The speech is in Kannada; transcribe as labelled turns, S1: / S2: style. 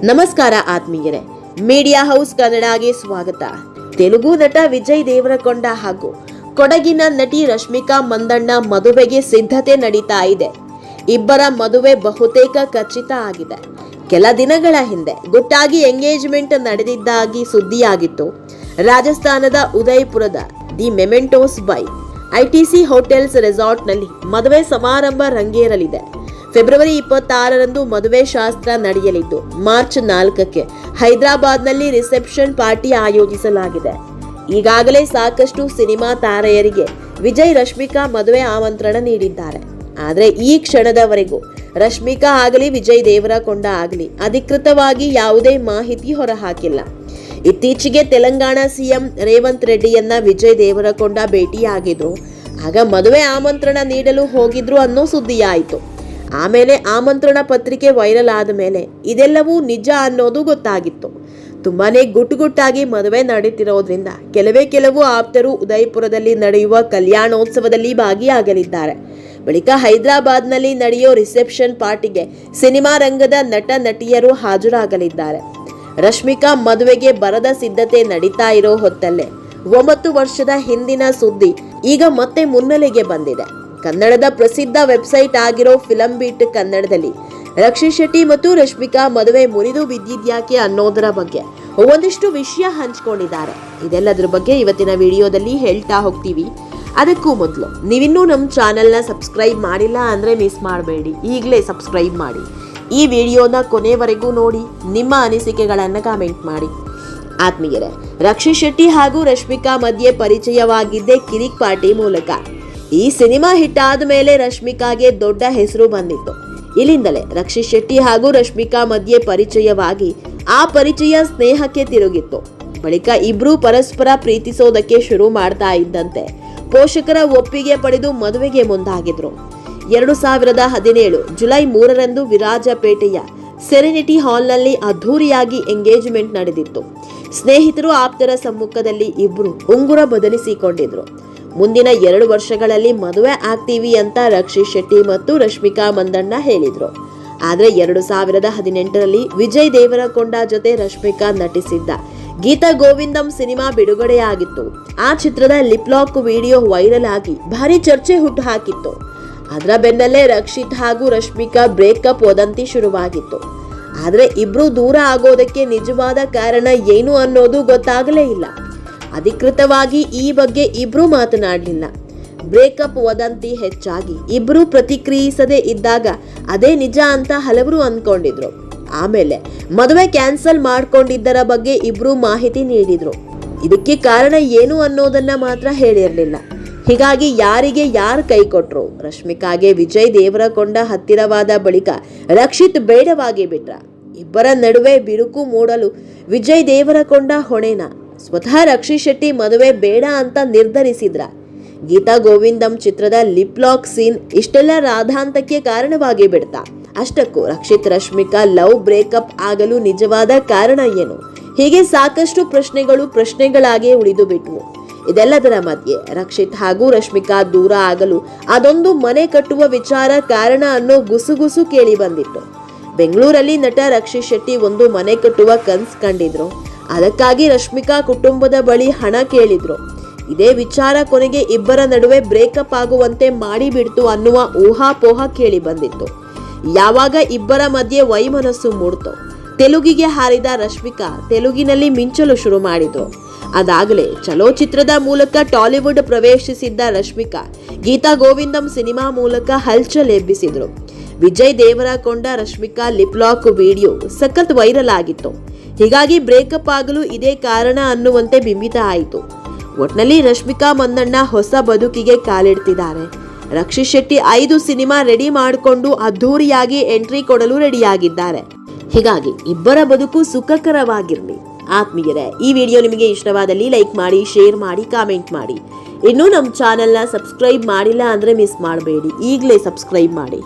S1: ನಮಸ್ಕಾರ ಆತ್ಮೀಯರೇ, ಮೀಡಿಯಾ ಹೌಸ್ ಕನ್ನಡಗೆ ಸ್ವಾಗತ. ತೆಲುಗು ನಟ ವಿಜಯ್ ದೇವರಕೊಂಡ ಹಾಗೂ ಕೊಡಗಿನ ನಟಿ ರಶ್ಮಿಕಾ ಮಂದಣ್ಣ ಮದುವೆಗೆ ಸಿದ್ಧತೆ ನಡೀತಾ ಇದೆ. ಇಬ್ಬರ ಮದುವೆ ಬಹುತೇಕ ಖಚಿತ ಆಗಿದೆ. ಕೆಲ ದಿನಗಳ ಹಿಂದೆ ಗುಟ್ಟಾಗಿ ಎಂಗೇಜ್ಮೆಂಟ್ ನಡೆದಿದ್ದಾಗಿ ಸುದ್ದಿಯಾಗಿತ್ತು. ರಾಜಸ್ಥಾನದ ಉದಯಪುರದ the Mementos by ITC hotels ರೆಸಾರ್ಟ್ನಲ್ಲಿ ಮದುವೆ ಸಮಾರಂಭ ರಂಗೇರಲಿದೆ. ಫೆಬ್ರವರಿ 26ರಂದು ಮದುವೆ ಶಾಸ್ತ್ರ ನಡೆಯಲಿದ್ದು, ಮಾರ್ಚ್ 4ಕ್ಕೆ ಹೈದರಾಬಾದ್ನಲ್ಲಿ ರಿಸೆಪ್ಷನ್ ಪಾರ್ಟಿ ಆಯೋಜಿಸಲಾಗಿದೆ. ಈಗಾಗಲೇ ಸಾಕಷ್ಟು ಸಿನಿಮಾ ತಾರೆಯರಿಗೆ ವಿಜಯ್ ರಶ್ಮಿಕಾ ಮದುವೆ ಆಮಂತ್ರಣ ನೀಡಿದ್ದಾರೆ. ಆದರೆ ಈ ಕ್ಷಣದವರೆಗೂ ರಶ್ಮಿಕಾ ಆಗಲಿ ವಿಜಯ್ ದೇವರಕೊಂಡ ಆಗಲಿ ಅಧಿಕೃತವಾಗಿ ಯಾವುದೇ ಮಾಹಿತಿ ಹೊರಹಾಕಿಲ್ಲ. ಇತ್ತೀಚೆಗೆ ತೆಲಂಗಾಣ ಸಿಎಂ ರೇವಂತ್ ರೆಡ್ಡಿಯನ್ನ ವಿಜಯ್ ದೇವರಕೊಂಡ ಭೇಟಿಯಾಗಿದ್ರು. ಆಗ ಮದುವೆ ಆಮಂತ್ರಣ ನೀಡಲು ಹೋಗಿದ್ರು ಅನ್ನೋ ಸುದ್ದಿಯಾಯಿತು. ಆಮೇಲೆ ಆಮಂತ್ರಣ ಪತ್ರಿಕೆ ವೈರಲ್ ಆದ ಮೇಲೆ ಇದೆಲ್ಲವೂ ನಿಜ ಅನ್ನೋದು ಗೊತ್ತಾಗಿತ್ತು. ತುಂಬಾನೇ ಗುಟ್ಟಾಗಿ ಮದುವೆ ನಡೀತಿರೋದ್ರಿಂದ ಕೆಲವು ಆಪ್ತರು ಉದಯಪುರದಲ್ಲಿ ನಡೆಯುವ ಕಲ್ಯಾಣೋತ್ಸವದಲ್ಲಿ ಭಾಗಿಯಾಗಲಿದ್ದಾರೆ. ಬಳಿಕ ಹೈದರಾಬಾದ್ನಲ್ಲಿ ನಡೆಯೋ ರಿಸೆಪ್ಷನ್ ಪಾರ್ಟಿಗೆ ಸಿನಿಮಾ ರಂಗದ ನಟ ನಟಿಯರು ಹಾಜರಾಗಲಿದ್ದಾರೆ. ರಶ್ಮಿಕಾ ಮದುವೆಗೆ ಬರದ ಸಿದ್ಧತೆ ನಡೀತಾ ಇರೋ ಹೊತ್ತಲ್ಲೇ 9 ವರ್ಷದ ಹಿಂದಿನ ಸುದ್ದಿ ಈಗ ಮತ್ತೆ ಮುನ್ನೆಲೆಗೆ ಬಂದಿದೆ. ಕನ್ನಡದ ಪ್ರಸಿದ್ಧ ವೆಬ್ಸೈಟ್ ಆಗಿರೋ ಫಿಲಂ ಬೀಟ್ ಕನ್ನಡದಲ್ಲಿ ರಕ್ಷಿತ್ ಶೆಟ್ಟಿ ಮತ್ತು ರಶ್ಮಿಕಾ ಮದುವೆ ಮುರಿದು ಬಿದ್ದಿದ್ಯಾಕೆ ಅನ್ನೋದರ ಬಗ್ಗೆ ಒಂದಿಷ್ಟು ವಿಷಯ ಹಂಚಿಕೊಂಡಿದ್ದಾರೆ. ಇದೆಲ್ಲದರ ಬಗ್ಗೆ ಇವತ್ತಿನ ವಿಡಿಯೋದಲ್ಲಿ ಹೇಳ್ತಾ ಹೋಗ್ತೀವಿ. ಅದಕ್ಕೂ ಮೊದಲು ನೀವಿನ್ನೂ ನಮ್ಮ ಚಾನೆಲ್ನ ಸಬ್ಸ್ಕ್ರೈಬ್ ಮಾಡಿಲ್ಲ ಅಂದರೆ ಮಿಸ್ ಮಾಡಬೇಡಿ, ಈಗಲೇ ಸಬ್ಸ್ಕ್ರೈಬ್ ಮಾಡಿ. ಈ ವಿಡಿಯೋನ ಕೊನೆವರೆಗೂ ನೋಡಿ, ನಿಮ್ಮ ಅನಿಸಿಕೆಗಳನ್ನು ಕಾಮೆಂಟ್ ಮಾಡಿ. ಆತ್ಮೀಯರೇ, ರಕ್ಷಿತ್ ಶೆಟ್ಟಿ ಹಾಗೂ ರಶ್ಮಿಕಾ ಮಧ್ಯೆ ಪರಿಚಯವಾಗಿದ್ದೇ ಕಿರಿಕ್ ಪಾರ್ಟಿ ಮೂಲಕ. ಈ ಸಿನಿಮಾ ಹಿಟ್ ಆದ ಮೇಲೆ ರಶ್ಮಿಕಾಗೆ ದೊಡ್ಡ ಹೆಸರು ಬಂದಿತ್ತು. ಇಲ್ಲಿಂದಲೇ ರಕ್ಷಿತ್ ಶೆಟ್ಟಿ ಹಾಗೂ ರಶ್ಮಿಕಾ ಮಧ್ಯೆ ಪರಿಚಯವಾಗಿ ಆ ಪರಿಚಯ ಸ್ನೇಹಕ್ಕೆ ತಿರುಗಿತ್ತು. ಬಳಿಕ ಇಬ್ರು ಪರಸ್ಪರ ಪ್ರೀತಿಸೋದಕ್ಕೆ ಶುರು ಮಾಡ್ತಾ ಇದ್ದಂತೆ ಪೋಷಕರ ಒಪ್ಪಿಗೆ ಪಡೆದು ಮದುವೆಗೆ ಮುಂದಾಗಿದ್ರು. 2017 ಜುಲೈ 3ರಂದು ವಿರಾಜಪೇಟೆಯ ಸೆರೆನಿಟಿ ಹಾಲ್ನಲ್ಲಿ ಅದ್ಧೂರಿಯಾಗಿ ಎಂಗೇಜ್ಮೆಂಟ್ ನಡೆದಿತ್ತು. ಸ್ನೇಹಿತರು ಆಪ್ತರ ಸಮ್ಮುಖದಲ್ಲಿ ಇಬ್ರು ಉಂಗುರ ಬದಲಿಸಿಕೊಂಡಿದ್ರು. ಮುಂದಿನ 2 ವರ್ಷಗಳಲ್ಲಿ ಮದುವೆ ಆಗ್ತೀವಿ ಅಂತ ರಕ್ಷಿತ್ ಶೆಟ್ಟಿ ಮತ್ತು ರಶ್ಮಿಕಾ ಮಂದಣ್ಣ ಹೇಳಿದ್ರು. ಆದ್ರೆ 2018ರಲ್ಲಿ ವಿಜಯ್ ದೇವರಕೊಂಡ ಜೊತೆ ರಶ್ಮಿಕಾ ನಟಿಸಿದ್ದ ಗೀತಾ ಗೋವಿಂದಂ ಸಿನಿಮಾ ಬಿಡುಗಡೆಯಾಗಿತ್ತು. ಆ ಚಿತ್ರದ ಲಿಪ್ ಲಾಕ್ ವಿಡಿಯೋ ವೈರಲ್ ಆಗಿ ಭಾರಿ ಚರ್ಚೆ ಹುಟ್ಟು ಹಾಕಿತ್ತು. ಅದರ ಬೆನ್ನಲ್ಲೇ ರಕ್ಷಿತ್ ಹಾಗೂ ರಶ್ಮಿಕಾ ಬ್ರೇಕಪ್ ವದಂತಿ ಶುರುವಾಗಿತ್ತು. ಆದ್ರೆ ಇಬ್ರು ದೂರ ಆಗೋದಕ್ಕೆ ನಿಜವಾದ ಕಾರಣ ಏನು ಅನ್ನೋದು ಗೊತ್ತಾಗಲೇ ಇಲ್ಲ. ಅಧಿಕೃತವಾಗಿ ಈ ಬಗ್ಗೆ ಇಬ್ರು ಮಾತನಾಡಲಿಲ್ಲ. ಬ್ರೇಕಪ್ ವದಂತಿ ಹೆಚ್ಚಾಗಿ ಇಬ್ರು ಪ್ರತಿಕ್ರಿಯಿಸದೇ ಇದ್ದಾಗ ಅದೇ ನಿಜ ಅಂತ ಹಲವರು ಅಂದ್ಕೊಂಡಿದ್ರು. ಆಮೇಲೆ ಮದುವೆ ಕ್ಯಾನ್ಸಲ್ ಮಾಡ್ಕೊಂಡಿದ್ದರ ಬಗ್ಗೆ ಇಬ್ರು ಮಾಹಿತಿ ನೀಡಿದ್ರು. ಇದಕ್ಕೆ ಕಾರಣ ಏನು ಅನ್ನೋದನ್ನ ಮಾತ್ರ ಹೇಳಿರಲಿಲ್ಲ. ಹೀಗಾಗಿ ಯಾರಿಗೆ ಯಾರು ಕೈ ಕೊಟ್ರು? ರಶ್ಮಿಕಾಗೆ ವಿಜಯ್ ದೇವರಕೊಂಡ ಹತ್ತಿರವಾದ ಬಳಿಕ ರಕ್ಷಿತ್ ಬೇಡವಾಗಿ ಬಿಟ್ರ? ಇಬ್ಬರ ನಡುವೆ ಬಿರುಕು ಮೂಡಲು ವಿಜಯ್ ದೇವರಕೊಂಡ ಹೊಣೆನಾ? ಸ್ವತಃ ರಕ್ಷಿತ್ ಶೆಟ್ಟಿ ಮದುವೆ ಬೇಡ ಅಂತ ನಿರ್ಧರಿಸಿದ್ರ? ಗೀತಾ ಗೋವಿಂದಂ ಚಿತ್ರದ ಲಿಪ್ ಲಾಕ್ ಸೀನ್ ಇಷ್ಟೆಲ್ಲ ರಾಧಾಂತಕ್ಕೆ ಕಾರಣವಾಗಿ ಬಿಡ್ತಾ? ಅಷ್ಟಕ್ಕೂ ರಕ್ಷಿತ್ ರಶ್ಮಿಕಾ ಲವ್ ಬ್ರೇಕಪ್ ಆಗಲು ನಿಜವಾದ ಕಾರಣ ಏನು? ಹೀಗೆ ಸಾಕಷ್ಟು ಪ್ರಶ್ನೆಗಳಾಗಿ ಉಳಿದು ಬಿಟ್ವು. ಇದೆಲ್ಲದರ ಮಧ್ಯೆ ರಕ್ಷಿತ್ ಹಾಗೂ ರಶ್ಮಿಕಾ ದೂರ ಆಗಲು ಅದೊಂದು ಮನೆ ಕಟ್ಟುವ ವಿಚಾರ ಕಾರಣ ಅನ್ನೋ ಗುಸುಗುಸು ಕೇಳಿ ಬಂದಿತ್ತು. ಬೆಂಗಳೂರಲ್ಲಿ ನಟ ರಕ್ಷಿತ್ ಶೆಟ್ಟಿ ಒಂದು ಮನೆ ಕಟ್ಟುವ ಕನ್ಸ್ ಕಂಡಿದ್ರು. ಅದಕ್ಕಾಗಿ ರಶ್ಮಿಕಾ ಕುಟುಂಬದ ಬಳಿ ಹಣ ಕೇಳಿದ್ರು. ಇದೇ ವಿಚಾರ ಕೊನೆಗೆ ಇಬ್ಬರ ನಡುವೆ ಬ್ರೇಕಪ್ ಆಗುವಂತೆ ಮಾಡಿಬಿಡ್ತು ಅನ್ನುವ ಊಹಾಪೋಹ ಕೇಳಿ ಬಂದಿತ್ತು. ಯಾವಾಗ ಇಬ್ಬರ ಮಧ್ಯೆ ವೈಮನಸ್ಸು ಮೂಡ್ತೋ ತೆಲುಗಿಗೆ ಹಾರಿದ ರಶ್ಮಿಕಾ ತೆಲುಗಿನಲ್ಲಿ ಮಿಂಚಲು ಶುರು ಮಾಡಿದ್ರು. ಅದಾಗಲೇ ಚಲೋ ಚಿತ್ರದ ಮೂಲಕ ಟಾಲಿವುಡ್ ಪ್ರವೇಶಿಸಿದ್ದ ರಶ್ಮಿಕಾ ಗೀತಾ ಗೋವಿಂದಂ ಸಿನಿಮಾ ಮೂಲಕ ಹಲ್ಚಲ್ ಎಬ್ಬಿಸಿದ್ರು. Vijay Deverakonda Rashmika lip lock video ಸಖತ್ ವೈರಲ್ ಆಗಿತ್ತು. ಹೀಗಾಗಿ ಬ್ರೇಕಪ್ ಆಗಲು ಇದೇ ಕಾರಣ ಅನ್ನುವಂತೆ ಬಿಂಬಿತ ಆಯಿತು. ಒಟ್ನಲ್ಲಿ ರಶ್ಮಿಕಾ ಮಂದಣ್ಣ ಹೊಸ ಬದುಕಿಗೆ ಕಾಲಿಡ್ತಿದ್ದಾರೆ. ರಕ್ಷಿತ್ ಶೆಟ್ಟಿ 5 ಸಿನಿಮಾ ರೆಡಿ ಮಾಡಿಕೊಂಡು ಅದ್ಧೂರಿಯಾಗಿ ಎಂಟ್ರಿ ಕೊಡಲು ರೆಡಿಯಾಗಿದ್ದಾರೆ. ಹೀಗಾಗಿ ಇಬ್ಬರ ಬದುಕು ಸುಖಕರವಾಗಿರಲಿ. ಆತ್ಮೀಯರೇ, ಈ ವಿಡಿಯೋ ನಿಮಗೆ ಇಷ್ಟವಾದಲ್ಲಿ ಲೈಕ್ ಮಾಡಿ, ಶೇರ್ ಮಾಡಿ, ಕಾಮೆಂಟ್ ಮಾಡಿ. ಇನ್ನೂ ನಮ್ಮ ಚಾನೆಲ್ನ ಸಬ್ಸ್ಕ್ರೈಬ್ ಮಾಡಿಲ್ಲ ಅಂದರೆ ಮಿಸ್ ಮಾಡಬೇಡಿ, ಈಗಲೇ ಸಬ್ಸ್ಕ್ರೈಬ್ ಮಾಡಿ.